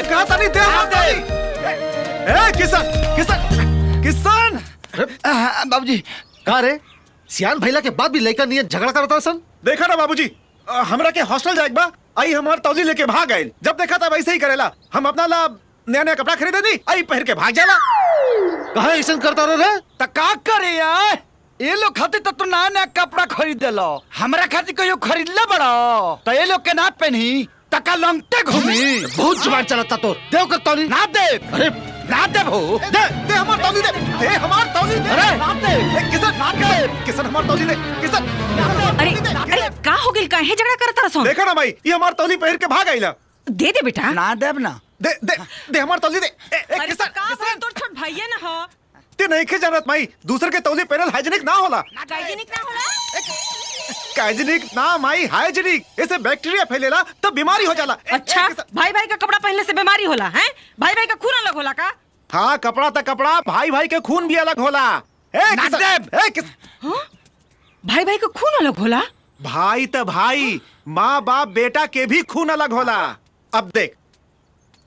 कहा था नहीं दे। किसान किसान किसान बाबूजी कहा रे सियान भैला के बाद भी लड़का नियत झगड़ा करता सन। देखा ना बाबूजी, हमरा के हॉस्टल जाए बा आई हमार तौली लेके भाग गए। जब देखा था वैसे ही करेला। हम अपना ला नया नया कपड़ा खरीदे दी आई पहन के भाग जाला। कहा ऐसा करता रे त का करे यार, ये लोग खातिर तो नया नया कपड़ा खरीद लो, हमरा खातिर कहियो खरीद ले बड़ा तो ये लोग के ना पहनी तका लंगटे घूमी। बहुत जुबान चलाता तो देव कर तौली ना दे, अरे ना दे भो, दे हमार तौली दे हमार तौली दे। अरे ना दे किसान हमार तौली दे किसान। अरे अरे का हो गेल, काहे झगड़ा करत रहो? देखा ना भाई ये हमार तौली पहन के भाग आइला। दे दे बेटा। ना देब ना, दे दे दे हमार तौली दे। अरे किसान का भाई तोर छोट भैया ना हो, ते नहीं के जानत माई दूसरे के तौली पहनल हाइजीनिक ना होला। हाइजीनिक ना होला। हाइजीनिक ना माई हाइजीनिक, इससे बैक्टीरिया फैलेला तब बीमारी हो जाला। अच्छा भाई भाई का कपड़ा पहनने से बीमारी होला है? भाई भाई का खून अलग होला का? हाँ कपड़ा तो कपड़ा, भाई भाई के खून भी अलग होला। भाई भाई का खून अलग होला? भाई तो भाई, माँ बाप बेटा के भी खून अलग होला। अब देख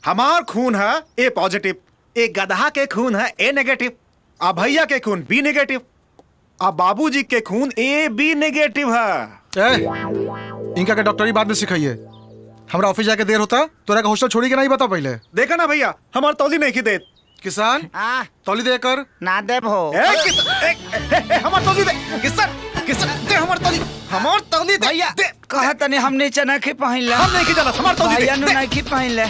हमार खून है ए पॉजिटिव, एक गधा के खून है ए नेगेटिव, अब भैया के खून बी नेगेटिव, अब बाबूजी के खून ए बी नेगेटिव है। इनका के डॉक्टरी बाद में सिखाइए, हमरा ऑफिस जाके देर होता तोरा का हॉस्टल छोड़ी के नहीं बता पहले। देखा ना भैया हमार तौली नहीं की देत। किसान तौली दे कर ना देब हो। हमार तौली दे किसान, किसान दे हमार तौली, हमार तौली दे। भैया कहा तने हमने चना के पहन ले, हम नहीं की जाना, हमार तौली भैया नु दे। नहीं की पहन ले,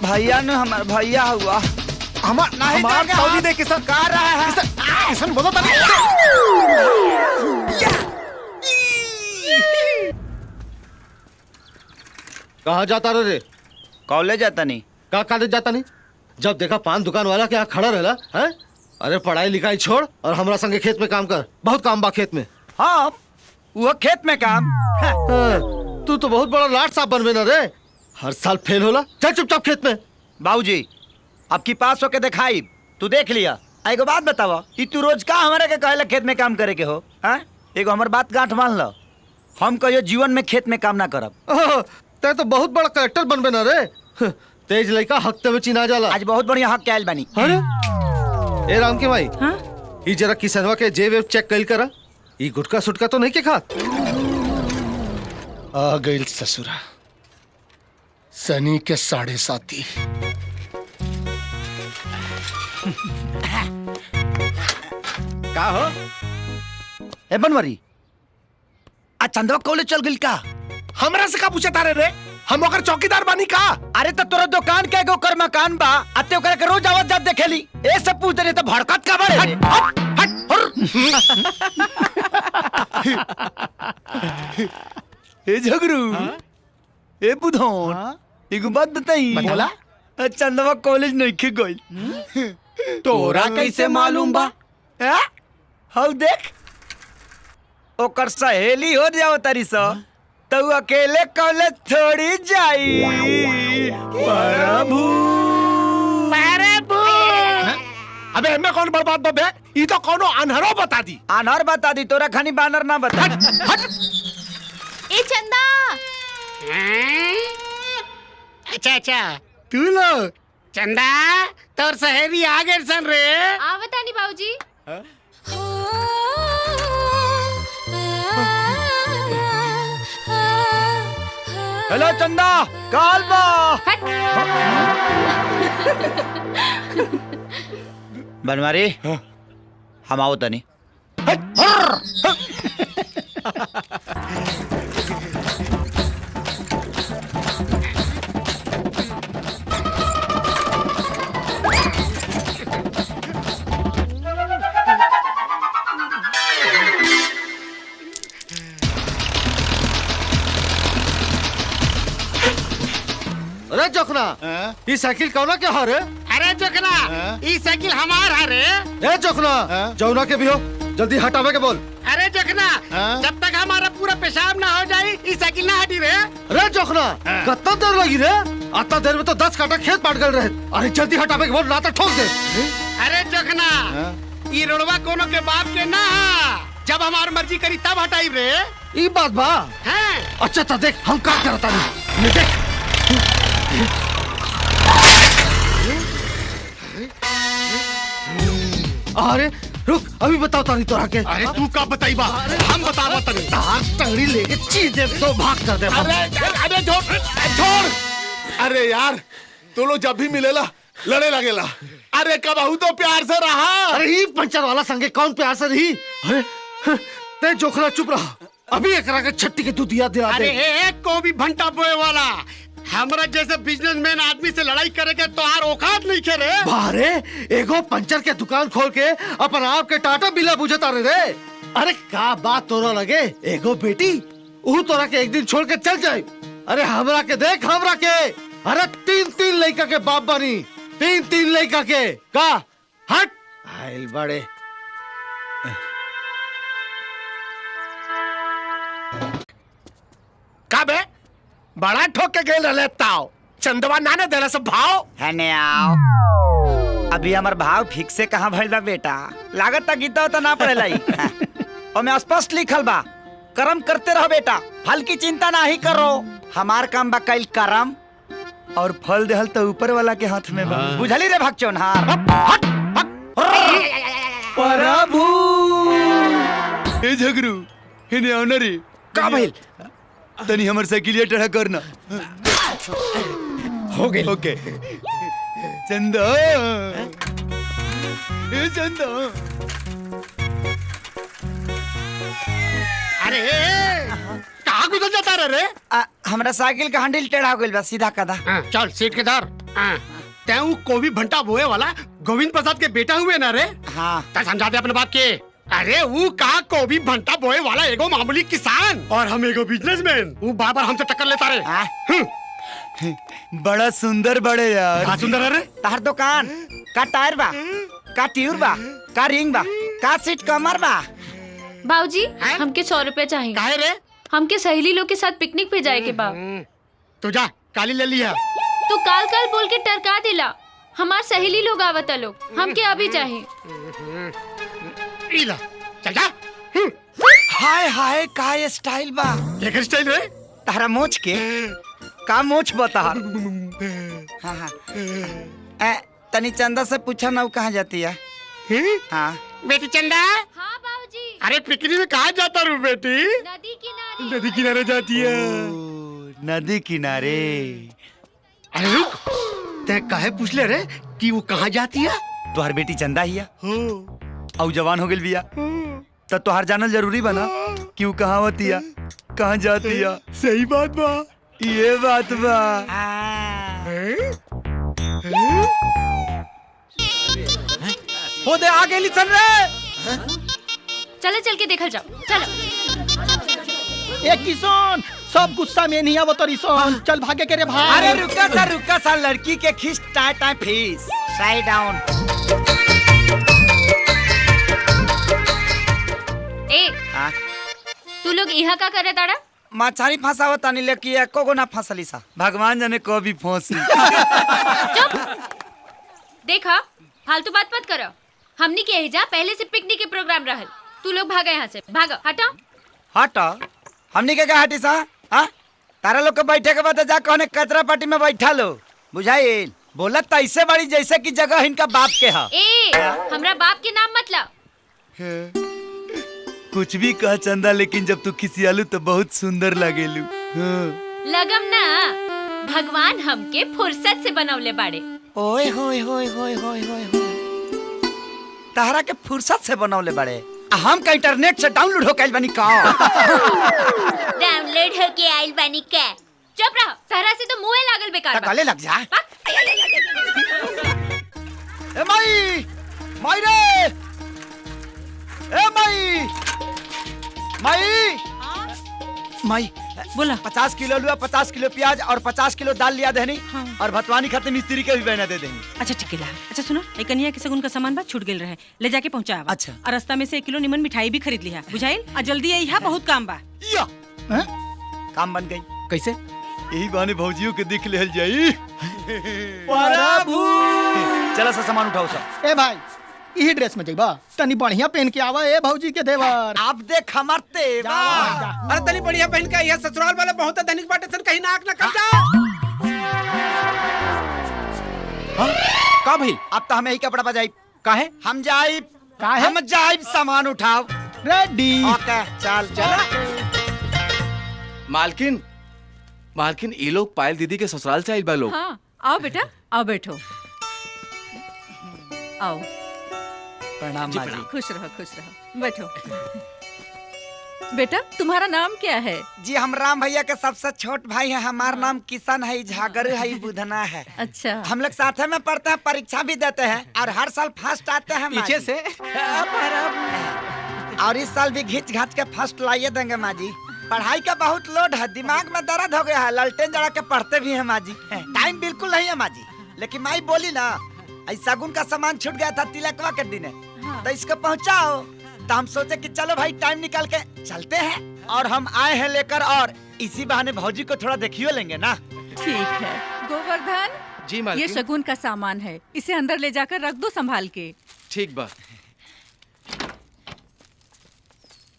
भैया नु हमार भैया हुआ हमार तौली दे किसान। का रहा है किसान बोलो तनी। कहा जाता रे? कॉलेज जाता नहीं। का कॉलेज जाता नहीं? जब देखा पान दुकान वाला क्या खड़ा रहला है? अरे पढ़ाई लिखाई छोड़ और हमरा संगे खेत में काम कर, बहुत काम बा खेत में। हाँ वो खेत में काम। तू तो बहुत बड़ा लाट साहब बनबे ना रे, हर साल फेल होला। चल चुपचाप खेत में। बाबूजी अब की पास होके दिखाई, तू देख लिया। एगो बात बतावा, ई तू रोज का हमारे के कहला खेत में काम करे के हो? हाँ एगो हमार बात गांठ मान लो, हम कहियो जीवन में खेत में काम ना करब। ते तो बहुत बड़ा कलेक्टर बनबे ना रे, तेज लड़का हफ्ते में चिना जाला। आज बहुत बढ़िया हक के आयल बानी। अरे ए राम के भाई, हाँ? ई जरा किसनवा के जेब वेब चेक कइल करा, ई गुटका सुटका तो नहीं के खात? आ गइल ससुरा सनी के 7.5। का हो ए बनवरी, आज चंदवा कॉलेज चल गइल का? हमरा से का पूछे तारे रे, हम ओकर चौकीदार बानी का? अरे तो तोरा दुकान के एगो कर मकान बा, अते ओकरा के रोज आवत जात देखेली, ए सब पूछ दे तो भड़कत का बड़े रे। ए झगरू, ए बुधौन, एगो बात बताई। बताला? चंदवा कॉलेज नहीं के गइल। तोरा कैसे मालूम बा? हौ देख, ओकर सहेली हो जाओ तारी सा, तो अकेले कॉलेज थोड़ी जाई। प्रभु अबे हमें कौन बर्बाद बबे, ई तो कोनो अनहरो बता दी। अनहर बता दी, तोरा खानी बानर ना बता। ए चंदा, अच्छा तू लोग चंदा तोर सहेली आ गए सन रे। आवतानी बाबूजी। हेलो चंदा, काल बा। बनवारी हम आओ तनी। अरे जोखना, ये साइकिल कौना के हारे? अरे जोखना, ई साइकिल हमार है रे। ए जोखना, जौना के भी हो जल्दी हटावे के बोल। अरे जोखना, जब तक हमारा पूरा पेशाब ना हो जाए ई साइकिल ना हटी रे। अरे जोखना, कितना देर लगी रे? इतना देर में तो 10 काटा खेत बांट गए रहे। अरे जल्दी हटावे के बोल, ना तो ठोक दे। अरे जोखना, ई रोडवा कोनो के बाप के ना, जब हमार मर्जी करी तब हटाई रे। ई बात बा। हैं? अच्छा तो देख हम का करता नहीं, ये देख। अरे रुक, अभी बताओ तारी तोरा के। अरे तू का बताइबा, हम बतावा तनी। तार टंगड़ी लेके चीजे तो भाग कर दे। अरे छोड़। अरे यार तू लोग जब भी मिलेला लड़े लगेला। अरे कबहू तो प्यार से रहा। अरे ही पंचर वाला संगे कौन प्यार से रही? अरे ते जोखला चुप रहा, अभी एकरा के छट्टी के दूध याद दिला अरे दे। एक को भी भंटा बोए वाला हमरा जैसे बिजनेसमैन आदमी से लड़ाई करे के तो आर औकात नहीं करे। बारे एगो पंचर के दुकान खोल के अपन आप के टाटा बिला बुझता रे। अरे का बात तोरा लगे, एगो बेटी ऊ तोरा के एक दिन छोड़ के चल जाए। अरे हमरा के देख, हमरा के अरे 3 लड़का के बाप बनी, 3 लड़का के का हट आइल बड़े। का बे बड़ा ठोक के गेल रहले ताव चंदवा नाने देला सब भाव। हने आओ, अभी हमार भाव फिक्स से कहाँ भइल बा बेटा, लागत ता गीता तो ना पड़ेला ही। और मैं स्पष्ट लिखल बा, कर्म करते रहो बेटा, फल की चिंता ना ही करो। हमार काम बा कईल कर्म और फल देहल तो ऊपर वाला के हाथ में बा। बुझली रे भगचोनहार। प्रभु ए झगरू हेने ऑनरी का भइल, तनी हमर साइकिलिया टेढ़ा करना। हो गई ओके। चंदा ए चंदा, अरे कहाँ गुजर जाता रे? हमरा साइकिल का हैंडल टेढ़ा हो गइल बा, सीधा कदा। चल सीट के धर। तैं को भी भंटा बोए वाला गोविंद प्रसाद के बेटा हुए ना रे? हाँ ता समझा दे अपने बाप के। अरे वो का को भी भंटा बोए वाला एगो मामूली किसान और हम एगो बिजनेसमैन, वो बार-बार हमसे टक्कर लेता रे। बड़ा सुंदर बड़े यार। हाँ सुंदर है रे। तार दुकान का टायर बा, का ट्यूब बा, का रिंग बा, का सीट कमर बा। बाबूजी हैं? हमके 100 रुपए चाहिए। काहे रे? हमके सहेली लोग के साथ पिकनिक पे जाए के बा। तू जा काली ले लिया। तो काल काल बोल के टरका दिला, हमार सहेली लोग आवता लोग, हमके अभी चाहिए। इला चल जा। हाय हाय का ये स्टाइल बा, लेकर स्टाइल रे। तारा मोच के का मोच बता। हाँ हाँ तनी चंदा से पूछा ना वो कहाँ जाती है। हाँ बेटी चंदा, हाँ बाबूजी। अरे पिकनिक में कहाँ जाता रू बेटी? नदी किनारे। नदी किनारे जाती है। नदी किनारे। अरे रुक, तै काहे पूछ ले रे कि वो कहाँ जाती है? तुहार बेटी चंदा ही है और जवान हो गई बिया, तो तुहार जानल जरूरी बना कि वो कहाँ होती है, कहाँ जाती है। सही बात बा। ये बात बा। हो दे आगे लिसन रे। चलो चल के देखल जाओ, चलो। एक किसान सब गुस्सा में नहीं आवत रिसन, चल भागे के रे भाई। अरे रुका सा लड़की के खींच टाइम फीस साइड डाउन। ए तू लोग यहाँ का करे ताड़ा? मछली फंसावत तानी लेकिन एको गो ना फंसली सा, भगवान जाने कभी फंसी। चुप। देखा फालतू बात मत करो, हमनी के एजा पहले से पिकनिक के प्रोग्राम रहल, तू लोग भागा यहाँ से, भागो हटा। हटा हमनी के क्या हटी सा? हाँ तारा लोग के बैठे के बाद जा कहने कचरा पार्टी में बैठा लो, बुझाइल? बोलत तो ऐसे बड़ी जैसे कि जगह इनका बाप के है। ए हमरा बाप के नाम मतलब। कुछ भी कह चंदा, लेकिन जब तू खिसियालू तो बहुत सुंदर लागेलू। लगम ना, भगवान हमके फुर्सत से बनवले बाड़े। ओए होए होए होए होए होए तारा के फुर्सत से बनवले बड़े, हम का इंटरनेट से डाउनलोड हो कैल बनी का। डाउनलोड हो के आइल बानी के। चुप रहो, तारा से तो मुंह लागल बेकार बा। गले लग जा। ए माई माई रे, ए माई माई माई बोला। 50 किलो लुआ, 50 किलो प्याज और 50 किलो दाल लिया देनी। हाँ। और भतवानी खाते मिस्त्री के भी बहना दे देनी। अच्छा ठीक है। अच्छा सुनो, एक कन्या के सगुन का सामान बा छूट गेल रहे, ले जाके पहुंचावा। अच्छा। और रास्ता में से 1 किलो निमन मिठाई भी खरीद लिया, बुझाइल? और जल्दी आई, बहुत काम बा। या काम बन गई। कैसे? यही बहाने भौजियों के देख ले जाई। प्रभु चला सा सामान उठाओ सब। ए भाई यही ड्रेस में जाइबा, तनी बढ़िया पहन के आवा ए भौजी के देवर। आप देख हमार तेवा। अरे तनी बढ़िया पहन के यह ससुराल वाले बहुत धनिक बाटे सन, कहीं नाक ना कट जा। का भाई? अब तो हमें ही कपड़ा बजाई। काहे? हम जाई का है हम जाइब सामान उठाओ। रेडी ओके चल चल। मालकिन मालकिन ये लोग पायल दीदी के ससुराल से आइल बा लोग। हाँ आओ बेटा आओ बैठो आओ प्रणाम माँ जी। खुश रहो बैठो। बेटा तुम्हारा नाम क्या है? जी हम राम भैया के सबसे छोट भाई हैं। हमारा नाम किशन है, झागर है, बुधना है। अच्छा हम लोग साथ में पढ़ते हैं, परीक्षा भी देते हैं और हर साल फर्स्ट आते हैं माँ पीछे जी। से और इस साल भी घिंच घाच के फर्स्ट लाइए देंगे माँ जी। पढ़ाई का बहुत लोड है, दिमाग में दर्द हो गया है, ललटेन जड़ा के पढ़ते भी हैं माँ जी। टाइम बिल्कुल नहीं है माँ जी। लेकिन माई बोली ना ऐसा गुन का सामान छूट गया था तिलकवा के दिन, तो इसको पहुँचाओ। तो हम सोचे कि चलो भाई टाइम निकाल के चलते हैं और हम आए हैं लेकर, और इसी बहाने भौजी को थोड़ा देखियो लेंगे ना। ठीक है गोवर्धन, जी ये मालकिन। शगुन का सामान है, इसे अंदर ले जाकर रख दो संभाल के। ठीक बा।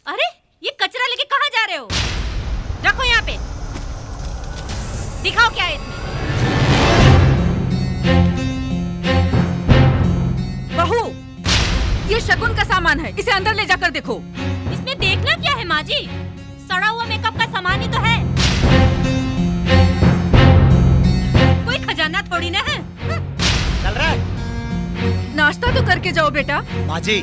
अरे ये कचरा लेके कहाँ जा रहे हो? रखो यहाँ पे। दिखाओ क्या है इसमें। बहू ये शगुन का सामान है, इसे अंदर ले जाकर देखो। इसमें देखना क्या है माँ जी? सड़ा हुआ मेकअप का सामान ही तो है, कोई खजाना थोड़ी ना है। चल रहा है नाश्ता तो करके जाओ बेटा। माँ जी।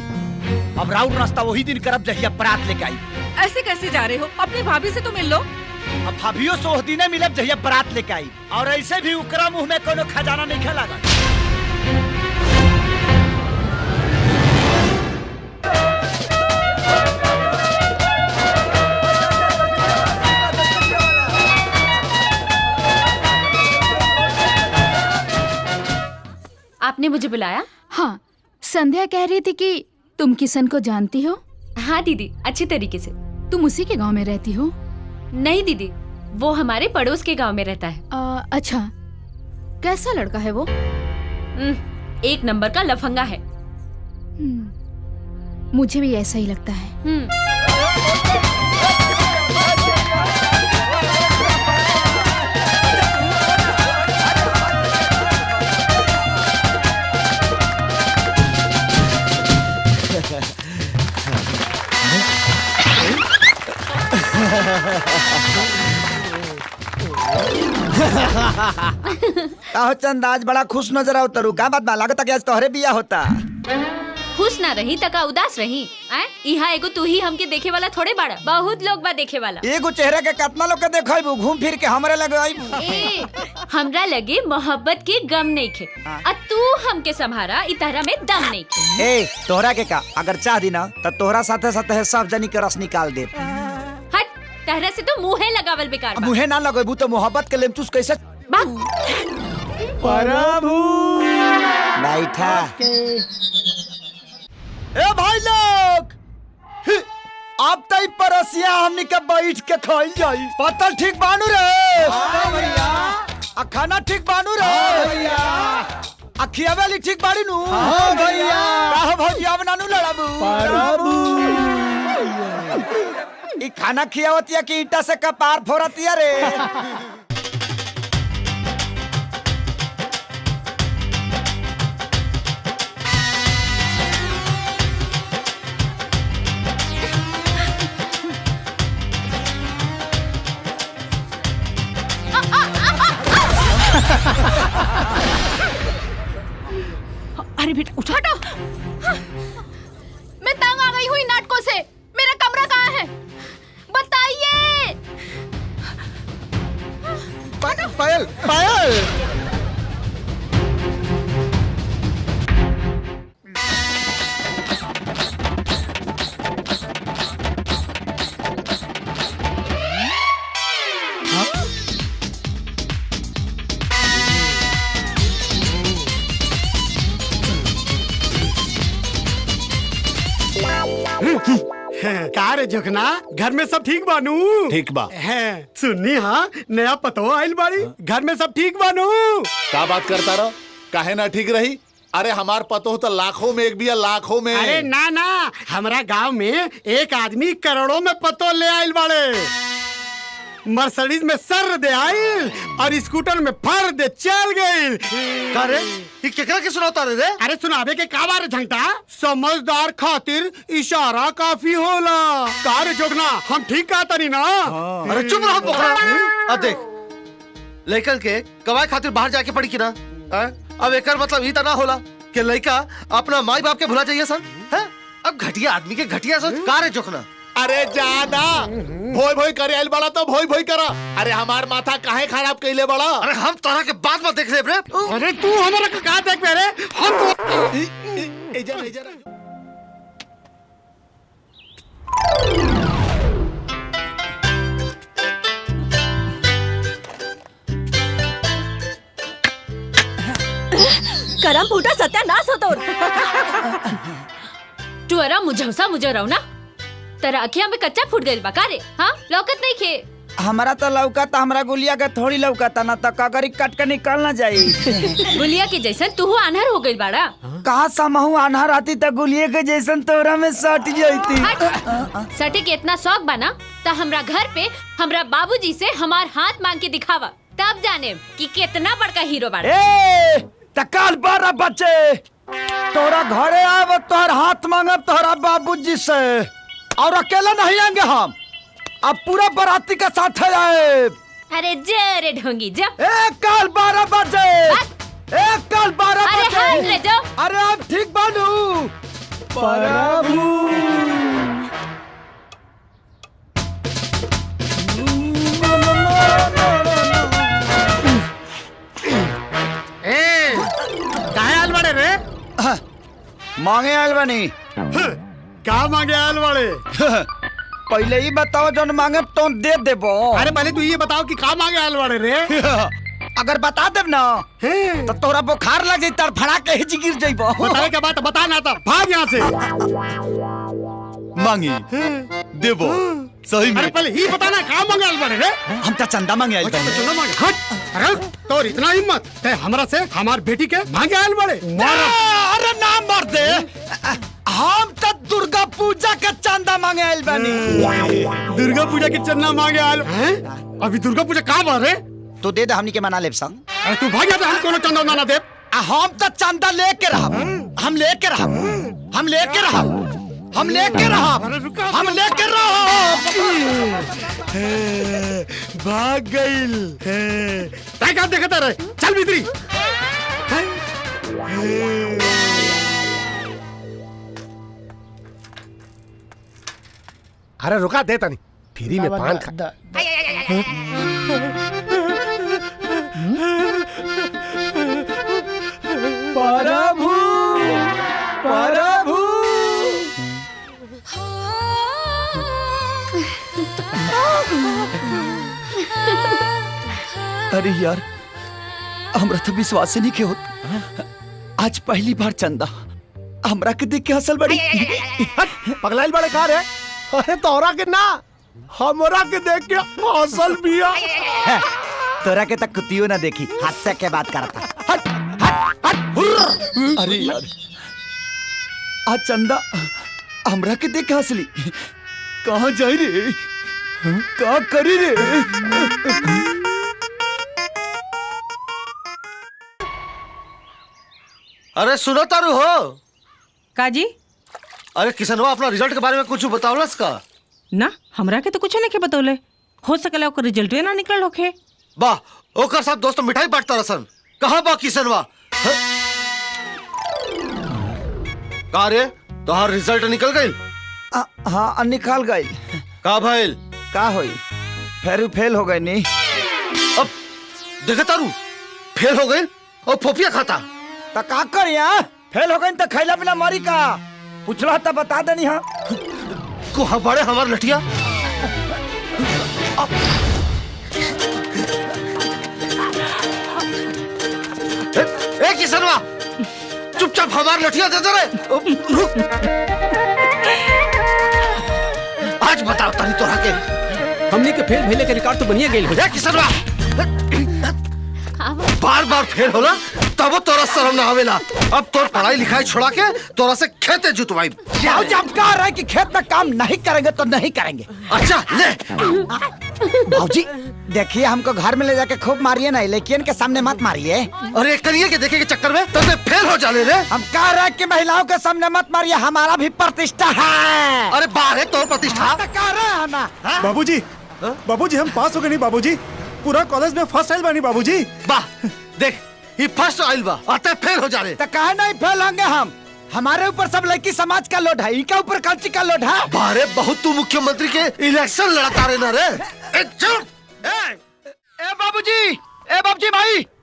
अब राउंड नाश्ता वही दिन करब जहिया बारात लेके आई। ऐसे कैसे जा रहे हो? अपनी भाभी से तो मिल लो। अब भाभियो सोह दिने मिलब जहिया बारात लेके आई, और ऐसे भी उकरा मुंह में कोनो खजाना नहीं खेला। आपने मुझे बुलाया? हाँ, संध्या कह रही थी कि तुम किशन को जानती हो। हाँ दीदी, अच्छी तरीके से। तुम उसी के गांव में रहती हो? नहीं दीदी, वो हमारे पड़ोस के गांव में रहता है। अच्छा, कैसा लड़का है वो? एक नंबर का लफंगा है। मुझे भी ऐसा ही लगता है। काहो चंद आज बड़ा खुश नजर आओ तरू, का बात बा? लागत कि आज तोहरे बिया होता। खुश ना रही तका उदास रही। यहाँ एगो तू ही हमके देखे वाला थोड़े बाड़ा, बहुत लोग बा देखे वाला। एगो चेहरा के कितना लोग के देखैबू, घूम फिर के हमरे लगे आइबू। ए, हमरा लगे मोहब्बत के गम नहीं खे, आ तू हमके संभारा इ तरह में दम नहीं खे। ए तोहरा के का अगर चाह दी ना तो तोहरा साथे साथे सब जनी के रस निकाल दे। हट, तरह से तो मुँहे लगावल बेकार बा। मुहे ना लगेबू तो मोहब्बत के लेमचूस कैसे प्रभु बैठा। ए भाई लोग, अब तई परसिया हमनी के बैठ के खाई जाई। पतल ठीक बानू रे? हाँ भैया। आ खाना ठीक बानू रे? हाँ भैया। आ खियावेली ठीक बाड़ी नु? हाँ भैया। काहो भौजिया बनानू लड़ाबू? प्रभु ई खाना खियावतिया कि ईटा से कपार फोड़तिया रे? अरे बेटा उठा। हटो। मैं तंग आ गई हूँ इन नाटकों से। मेरा कमरा कहाँ है? बताइए। पायल पायल का रे जोखना, घर में सब ठीक बानू? ठीक बा। है सुननी हाँ, नया पतो आइल बाड़ी, घर में सब ठीक बानू? का बात करता रहो, काहे ना ठीक रही? अरे हमार पतो तो लाखों में एक भी है, लाखों में। अरे ना ना, हमारा गांव में एक आदमी करोड़ों में पतो ले आइल बाड़े। मर्सिडीज में सर दे आई और स्कूटर में फर दे चल गई। का रे ये केकरा के सुनाता रे? अरे सुनाबे के का बारे झंटा, समझदार खातिर इशारा काफी होला। कार जोगना हम ठीक कहा तनी ना। अरे चुप रहो पोखरा। अब देख लड़कन के कमाई खातिर बाहर जाके पड़ी की ना। अब एकर मतलब ई त ना होला कि लड़का अपना माई बाप के भुला जाइए सन। हैं? अब घटिया आदमी के घटिया सोच का रे जोखना। अरे जाना भोई भोई करे आइल बड़ा तो भोई भोई करा। अरे हमार माथा काहे खराब कइले बड़ा? अरे हम तोरा के बाद में देख ले रे। अरे तू हमारा का देख मेरे हम करम फूटा सत्यानाश होतो। तू अरा मुझौसा मुझे रहो ना, तेरा अखियां में कच्चा फूट गइल बा का रे? हाँ लौकत नहीं खे। हमारा तो लौकता, हमरा गुलिया के थोड़ी लौकता ना, तो कगरी काट के निकल ना जाई। गुलिया के जैसन तू आन्हर हो गइल बाड़ा। कहा समहू आन्हर आती तो गुलिये के जैसन तोरा में सट जाती। सटे के इतना शौक बना तो हमरा घर पे हमरा बाबूजी से हमार हाथ मांग के दिखावा, तब जाने कि कितना बड़का हीरो बाड़ा। तकाल बारा बच्चे तोरा घरे आब तोहर हाथ मांगब तोहरा बाबूजी से, और अकेला नहीं आएंगे हम, अब पूरा बाराती के साथ आए। अरे जरे ढोंगी जा। एक काल 12 बजे, एक काल 12 अरे बजे। हाथ ले जाओ। अरे अब ठीक बानू प्रभु। काहे आल बड़े रे? मांगे आयल बनी। क्या मांगे आल बड़े? पहले ही बताओ जो मांगे तो दे देबो। अरे पहले तू ये बताओ कि का मांगे आल बड़े रे? अगर बता देब ना तो तोरा बुखार लग जाई, तड़फड़ा के ही गिर जाइबो। बताए के बात बता ना तो भाग यहाँ से। मांगी देबो सही में। अरे पहले ही बता ना का मांगे आल बड़े रे? हम तो चंदा मांगे आयल अच्छा बनी। तो चलो मांगे। हट। अरे तो इतना हिम्मत ते हमरा से हमार बेटी के मांगे आल बड़े? अरे ना मार दे, हम तो दुर्गा पूजा के चंदा मांगे आयल बनी। दुर्गा पूजा के चंदा मांगे आल हैं? अभी दुर्गा पूजा का बार है? तो दे दे हमनी के मना लेब संग। अरे तू भाग जा, हम कोनो चंदा ना दे। हम तो चंदा लेके रहब, हम लेके रहब, हम लेके रहब, हम लेके रहब, हम लेके रहब। भाग गइल। तय का देखता रहे, चल भीतरी। अरे रुका देता नहीं, फ्री में पान खा। प्रभु प्रभु। अरे यार हमरा तो विश्वास ही नहीं के होत। आज पहली बार चंदा हमरा के देख के हंसल बड़ी। पगलाइल बड़े कार है? अरे तोरा के ना, हमरा के देख के हंसल बिया। तोरा के तक कुतियो ना देखी, हास्य के बात करता। हट हट हट। अरे यार आज चंदा हमरा के देख के हंसली। कहाँ जाई रे, का करी रे? अरे सुनो तारू हो काजी? अरे किसनवा अपना रिजल्ट के बारे में कुछ बतावलस का? ना हमरा के तो कुछ नहीं के बतौले। हो सकला ओकर रिजल्ट ना निकल होखे। वाह ओकर साथ दोस्त मिठाई बांटता रसन। कहाँ बा किसनवा? का रे तोहार रिजल्ट निकल गइल? हाँ निकाल गई। का भइल? का होई फेर फेल हो गई नी। अब देखा तारू फेल हो गइल और फोफिया खाता। तो का करी? फेल हो गई तो खैला पिला मारी का? पूछला तो बता देनी। हाँ को बड़े हमार लठिया। ए किसनवा चुपचाप हमार लठिया दे दे रे। रुक आज बताओ तनी तोरा के हमने के फेल भइले के रिकॉर्ड तो बनिए गइल हो। ए किसनवा बार बार फेल होला तब तोरा शर्म ना आवेला। अब तोर पढ़ाई लिखाई छोड़ा के तोरा से खेते जुतवाई। जब कह रहा है कि खेत में काम नहीं करेंगे तो नहीं करेंगे। अच्छा ले बाबूजी देखिए, हमको घर में ले जाके खूब मारिए ना, लेकिन के सामने मत मारिए। अरे करिए के देखे के चक्कर में तब फेल हो जाले रे। हम कह रहे हैं कि महिलाओं के सामने मत मारिए, हमारा भी प्रतिष्ठा है। अरे बाहर है तो प्रतिष्ठा। तो कह रहे हैं ना। बाबूजी बाबूजी हम पास हो गए नहीं बाबूजी, पूरा कॉलेज में फर्स्ट आइल बानी बाबूजी। वाह देख ये फर्स्ट आइल बा आते फेल हो जाले। तो कहे नहीं फेल होंगे हम, हमारे ऊपर सब लड़की समाज का लोड है, इनका ऊपर कल्ची का लोड है। बारे बहुत तू मुख्यमंत्री के इलेक्शन लड़ता रहे ना रे। ए बाबूजी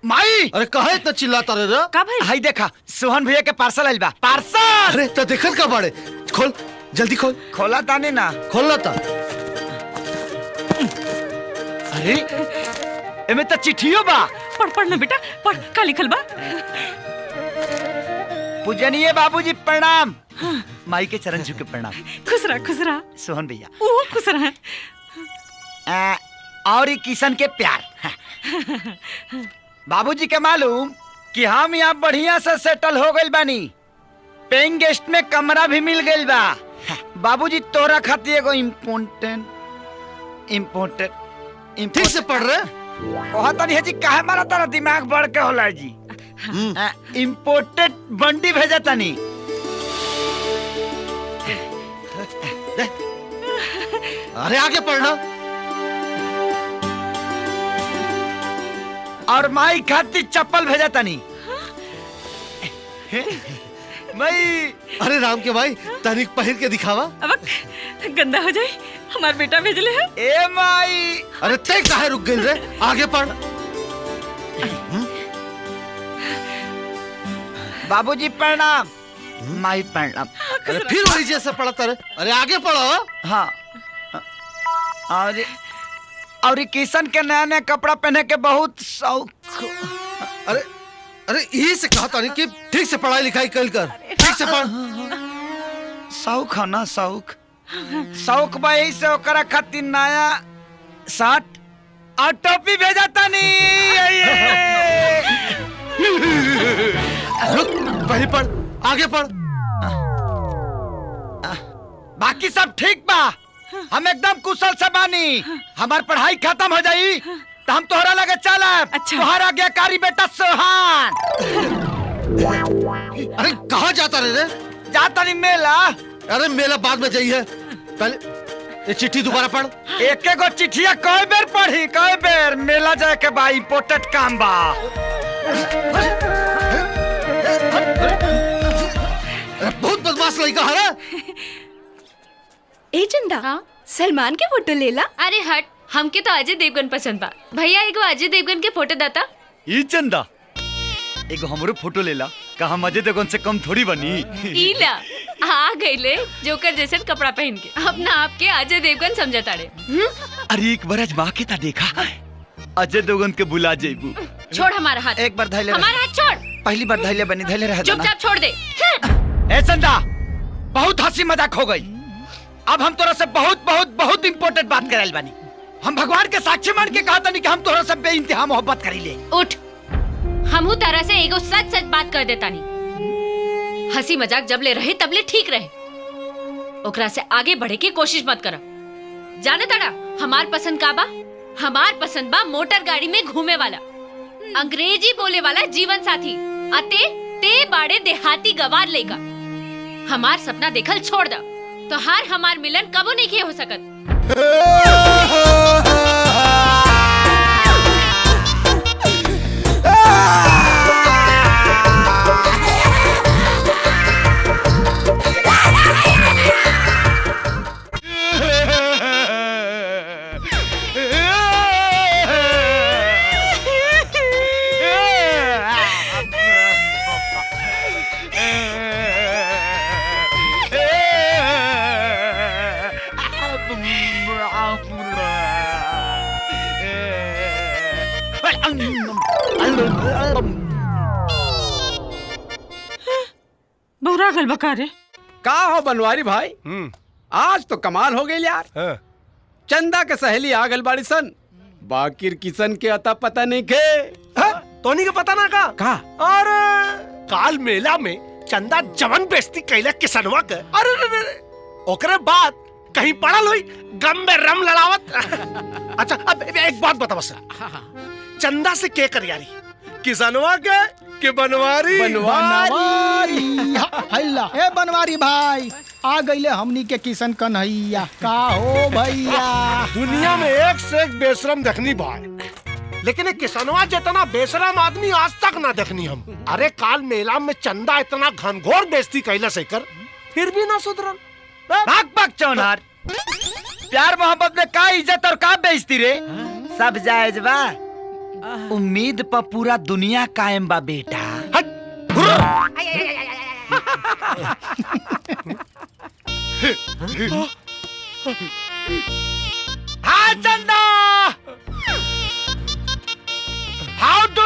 माई। अरे कहे इतना चिल्लाता रहे रे? का भाई? हाई देखा, सोहन भैया के पार्सल आइल बा। पार्सल अरे तो देखत का बाड़े, खोल जल्दी खोल। खोला तानी ना। खोलना था। अरे एमे तो चिट्ठियो बा। पढ़ ना बेटा, पढ़ का लिखल बा। पूजनीय बाबूजी प्रणाम। माई के चरण छू के प्रणाम। खुश रहा सोहन भैया। वो खुश रहा। और किशन के प्यार। बाबूजी के मालूम कि हम यहाँ बढ़िया से सेटल हो गइल बानी, पेइंग गेस्ट में कमरा भी मिल गइल बा। बाबूजी तोरा खातिर एगो इम्पोर्टेंट ठीक से पढ़ रहे। कहता नहीं है जी, काहे मारा तारा दिमाग बढ़ के होला जी। इम्पोर्टेड बंडी भेजा तानी। अरे आगे पढ़ना। और माई खातिर चप्पल भेजा तानी। माई। अरे राम के भाई तनिक पहिर के दिखावा। अब गंदा हो जाए, हमार बेटा भेजले है। ए माई। अरे ते काहे रुक गई रे, आगे पढ़। बाबूजी प्रणाम। माई प्रणाम। अरे फिर वही जैसे पढ़ता रहे। अरे आगे पढ़ो। हाँ। और किशन के नया नया कपड़ा पहने के बहुत शौक। अरे यही से कहा था नहीं कि ठीक से पढ़ाई लिखाई कर। ठीक से पढ़। शौक है ना, शौक बा, यही से ओकरा खातिर नया शर्ट और टोपी भेजा तानी। रुक, पहले पढ़, आगे पढ़। बाकी सब ठीक बा, हम एकदम कुशल से बानी। हमार पढ़ाई खत्म हो जाई तो हम तोहरा लगे चलब। अच्छा। तोहरा आज्ञाकारी बेटा सोहान। अरे कहाँ जाता रे? जाता नहीं मेला। अरे मेला बाद में जाइए, पहले ये चिट्ठी दोबारा पढ़। एक गो चिट्ठिया कई बेर पढ़ी, कई बेर। मेला जाए के बा, इम्पोर्टेंट काम बा। बहुत बदमाश लड़का है। ए चंदा, सलमान के फोटो लेला। अरे हट, हमके तो अजय देवगन पसंद बा। भैया एगो अजय देवगन के फोटो दाता। ई चंदा एगो हमरो फोटो लेला। का हम अजय देवगन से कम थोड़ी बनी। ईला आ गईले जोकर जैसन कपड़ा पहन के अपना आपके अजय देवगन समझता रे। अरे एक बार आजमा के ता देखा, अजय देवगन के बुला जेबू। छोड़ हमारा हाथ। एक बार धैले। हमारा हाथ छोड़। पहली बार धैले बनी, धैले रह। चुपचाप छोड़ दे। ए चंदा, बहुत हंसी मजाक हो गई। अब हम तोरा से बहुत बहुत बहुत इम्पोर्टेंट बात कराइल बानी। हम भगवान के साक्षी मान के कहा तानी कि हम तोरा से बेइंतहा मोहब्बत करीले। उठ, हमहू तरह से एगो सच सच बात कर देता नहीं। हंसी मजाक जब ले रहे तब ले ठीक रहे, ओकरा से आगे बढ़े की कोशिश मत करो। जाने तड़ा हमार पसंद का बा? हमार पसंद बा मोटर गाड़ी में घूमे वाला, अंग्रेजी बोले वाला जीवन साथी। अते ते बाड़े देहाती गवार लेगा। हमार सपना देखल छोड़ दा, तो हार हमार मिलन कबो नहीं किए हो सकत। बहुरा गल बका रे। का हो बनवारी भाई, आज तो कमाल हो गई यार। चंदा के सहेली आ गल बाड़ी सन, बाकिर किशन के अता पता नहीं के। तोनी के पता ना का? अरे काल मेला में चंदा जवन बेइज्जती कैला किसनवा के। अरे ओकरे बाद कहीं पड़ल हुई गम में रम लड़ावत। अच्छा अब एक बात बता बस, चंदा से के कर यारी, किसनवा के बनवारी? बनवारी हल्ला ए बनवारी भाई आ गईले हमनी के किशन कन्हैया। का हो भैया? दुनिया में एक से एक बेशरम देखनी भाई, लेकिन एक किसनवा जितना बेशरम आदमी आज तक ना देखनी हम। अरे काल मेला में चंदा इतना घनघोर बेइज्जती कैला से कर, फिर भी ना सुधरल। भाग भाग चौनार, प्यार मोहब्बत में का इज्जत और का बेइज्जती रे? सब जायज बा, उम्मीद पर पूरा दुनिया कायम बा बेटा। हाँ चंदा, हाउ डू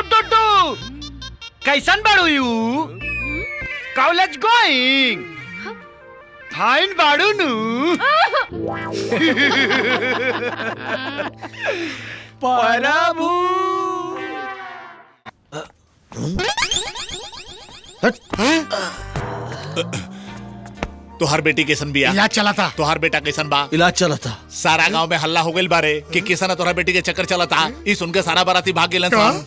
कैसन बाड़ू यू? College going? फाइन बाड़ू नु? प्रभु तोहार बेटी कैसन बिया? इलाज चला था। तोहार बेटा कैसन बा? इलाज चला था। सारा गांव में हल्ला हो गइल बारे कि किसन तोहरा बेटी के चक्कर चलता। ई सुन के सारा बाराती भाग गेलन सन।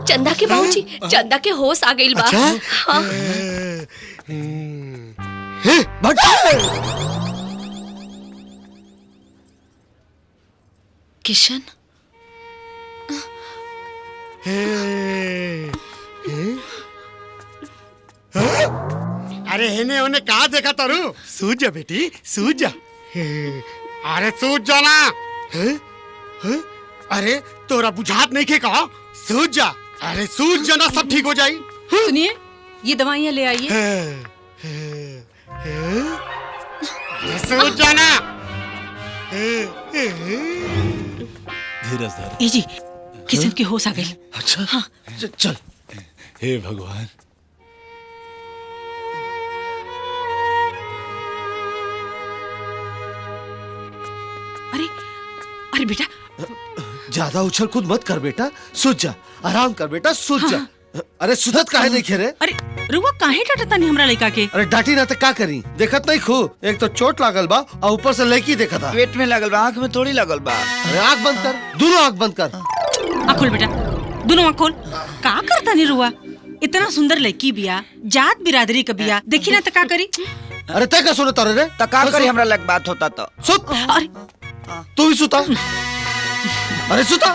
चंदा के बाबूजी, चंदा के होश आ गइल बा। हाँ। किशन अरे हेने उन्हें कहा देखा तारू? सूझ जा बेटी, सूझ जा। अरे सूझ जा ना। अरे तोरा बुझात नहीं के कहा? सूझ जा। अरे सूझ जा ना, सब ठीक हो जाई। सुनिए, ये दवाइयाँ ले आइए। अरे सूझ जा ना। धीरज धर। ए जी, किशन के होश आ गई। अच्छा हाँ। चल। हे भगवान। अरे अरे बेटा, ज्यादा उछल कूद मत कर बेटा, सूझ जा। आराम कर बेटा, सूझ जा। अरे सुधत काहे नहीं खेरे? अरे रुआ काहे डांटता नहीं हमरा लड़का के? अरे डांटी ना तो का करी? देखत नहीं खू, एक तो चोट लागल बा और ऊपर से लड़की देखा था। पेट में लगल बा, आँख में थोड़ी लगल बा। अरे आँख बंद कर, दोनों आँख बंद कर। आँख खोल बेटा, दोनों आँख खोल। का करता नहीं रुआ? इतना सुंदर लड़की बिया, जात बिरादरी का बिया, देखी ना तो का करी? अरे तय का सुने तारे रे? तो का करी हमरा लग बात होता तो? सुत। अरे तू ही सुता। अरे सुता।